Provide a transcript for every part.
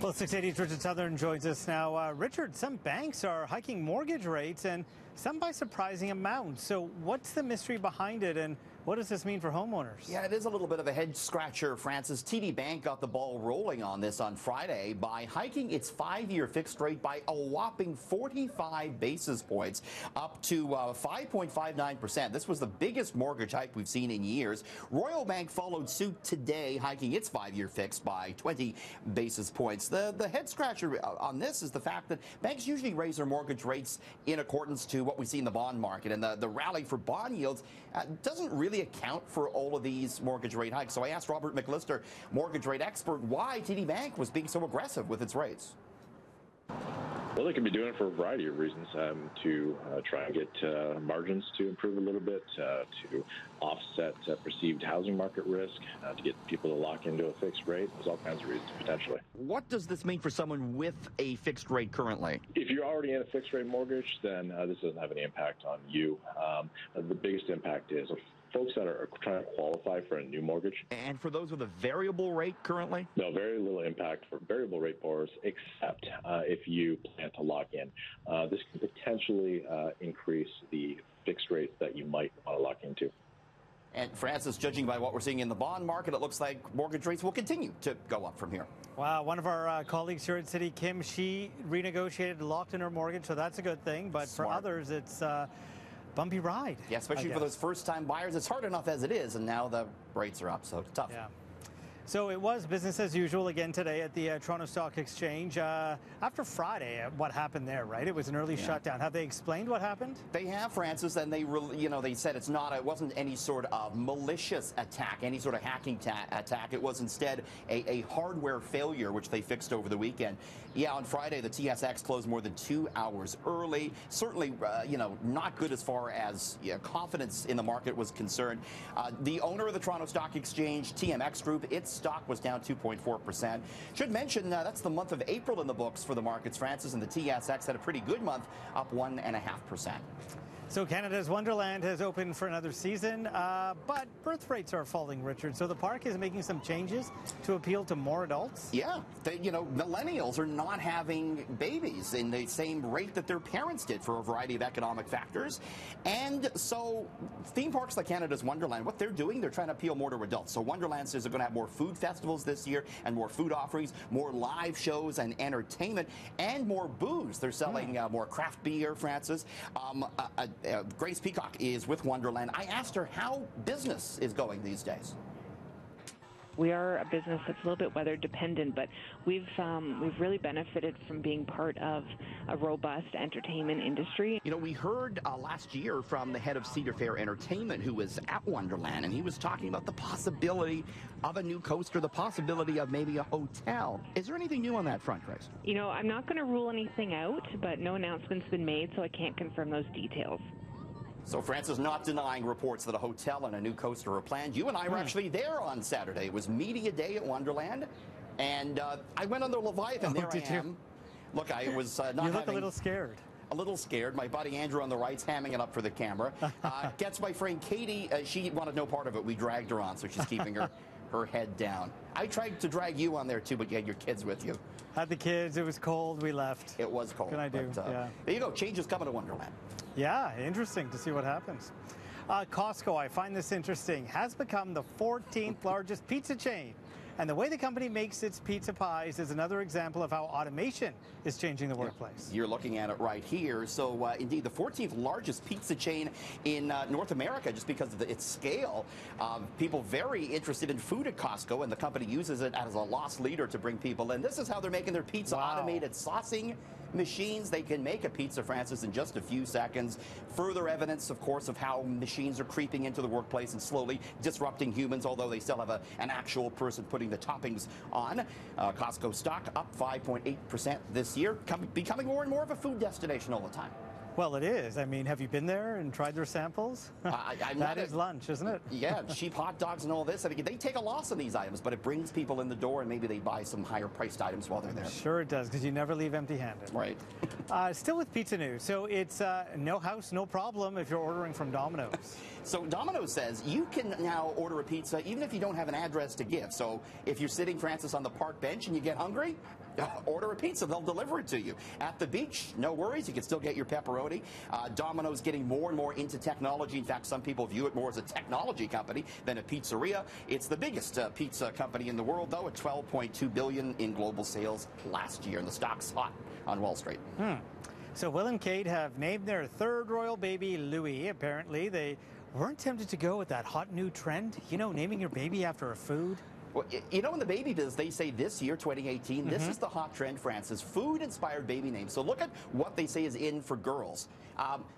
Well, 680's Richard Southern joins us now. Richard, some banks are hiking mortgage rates and some by surprising amounts. So what's the mystery behind it and what does this mean for homeowners? Yeah, it is a little bit of a head scratcher, Francis. TD Bank got the ball rolling on this on Friday by hiking its 5-year fixed rate by a whopping 45 basis points up to 5.59%. This was the biggest mortgage hike we've seen in years. Royal Bank followed suit today, hiking its 5-year fixed by 20 basis points. The head scratcher on this is the fact that banks usually raise their mortgage rates in accordance to what we see in the bond market, and the rally for bond yields doesn't really account for all of these mortgage rate hikes. So I asked Robert McLister, mortgage rate expert, why TD Bank was being so aggressive with its rates. Well, they can be doing it for a variety of reasons, to try and get margins to improve a little bit, to offset perceived housing market risk, to get people to lock into a fixed rate. There's all kinds of reasons, potentially. What does this mean for someone with a fixed rate currently? If you're already in a fixed rate mortgage, then this doesn't have any impact on you. The biggest impact is folks that are trying to qualify for a new mortgage. And for those with a variable rate currently? No, very little impact for variable rate borrowers, except if you plan to lock in. This can potentially increase the fixed rates that you might want to lock into. And Francis, judging by what we're seeing in the bond market, it looks like mortgage rates will continue to go up from here. Wow, one of our colleagues here at City, Kim, she renegotiated, locked in her mortgage, so that's a good thing. But Smart. for others, it's bumpy ride. Yeah, especially for those first-time buyers. It's hard enough as it is, and now the rates are up, so it's tough. Yeah. So it was business as usual again today at the Toronto Stock Exchange. After Friday, what happened there, right? It was an early shutdown. Have they explained what happened? They have, Francis, and they said it wasn't any sort of malicious attack, any sort of hacking attack. It was instead a hardware failure, which they fixed over the weekend. Yeah, on Friday, the TSX closed more than 2 hours early. Certainly, not good as far as confidence in the market was concerned. The owner of the Toronto Stock Exchange, TMX Group, its stock was down 2.4%. Should mention that's the month of April in the books for the markets, Francis, and the TSX had a pretty good month, up 1.5%. So Canada's Wonderland has opened for another season, but birth rates are falling, Richard. So the park is making some changes to appeal to more adults? Yeah. Millennials are not having babies in the same rate that their parents did for a variety of economic factors. And so theme parks like Canada's Wonderland, what they're doing, they're trying to appeal more to adults. So Wonderland says they're going to have more food festivals this year and more food offerings, more live shows and entertainment, and more booze. They're selling more craft beer, Francis. Grace Peacock is with Wonderland. I asked her how business is going these days. We are a business that's a little bit weather dependent, but we've really benefited from being part of a robust entertainment industry. We heard last year from the head of Cedar Fair Entertainment, who was at Wonderland, and he was talking about the possibility of a new coaster, the possibility of maybe a hotel. Is there anything new on that front, Grace? I'm not going to rule anything out, but no announcement's been made, so I can't confirm those details. So Francis not denying reports that a hotel and a new coaster are planned. You and I were actually there on Saturday. It was media day at Wonderland, and I went on the Leviathan. There I am. Look, I was not You look a little scared. A little scared. My buddy Andrew on the right's hamming it up for the camera. Gets my friend Katie. She wanted no part of it. We dragged her on, so she's keeping her head down. I tried to drag you on there, too, but you had your kids with you. Had the kids. It was cold. We left. It was cold. What can I do? Yeah. There you go. Change is coming to Wonderland. Yeah, interesting to see what happens. Costco, I find this interesting, has become the 14th largest pizza chain. And the way the company makes its pizza pies is another example of how automation is changing the workplace. You're looking at it right here. So, indeed, the 14th largest pizza chain in North America, just because of its scale. People very interested in food at Costco, and the company uses it as a loss leader to bring people in. This is how they're making their pizza. Wow. Automated saucing machines. They can make a pizza, Francis, in just a few seconds. Further evidence, of course, of how machines are creeping into the workplace and slowly disrupting humans, although they still have an actual person putting the toppings on. Costco stock up 5.8% this year, becoming more and more of a food destination all the time. Well, it is. I mean, have you been there and tried their samples? That is lunch, isn't it? Yeah, cheap hot dogs and all this. I mean, they take a loss on these items, but it brings people in the door, and maybe they buy some higher-priced items while they're there. Sure it does, because you never leave empty-handed. Right. Still with pizza news. So it's no house, no problem if you're ordering from Domino's. So Domino's says you can now order a pizza even if you don't have an address to give. So if you're sitting, Francis, on the park bench and you get hungry, Order a pizza, they'll deliver it to you. At the beach, no worries, you can still get your pepperoni. Domino's getting more and more into technology. In fact, some people view it more as a technology company than a pizzeria. It's the biggest pizza company in the world, though, at $12.2 billion in global sales last year, and the stock's hot on Wall Street. So Will and Kate have named their third royal baby Louis. Apparently, they weren't tempted to go with that hot new trend, you know, naming your baby after a food. Well, you know, in the baby business, they say this year, 2018, this is the hot trend, Francis, food-inspired baby names. So look at what they say is in for girls.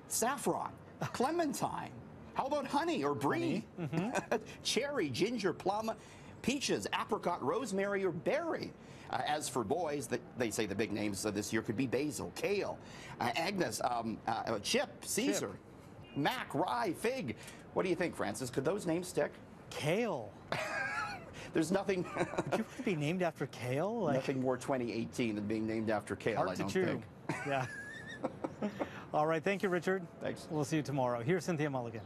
Saffron, clementine, how about honey or brie? Cherry, ginger, plum, peaches, apricot, rosemary, or berry. As for boys, they say the big names this year could be basil, kale, Agnes, Chip, Caesar, Mac, rye, fig. What do you think, Francis? Could those names stick? Kale. There's nothing. Would you want to be named after kale? Like, nothing more 2018 than being named after kale, hard I to don't chew. think. Yeah. All right. Thank you, Richard. Thanks. We'll see you tomorrow. Here's Cynthia Mulligan.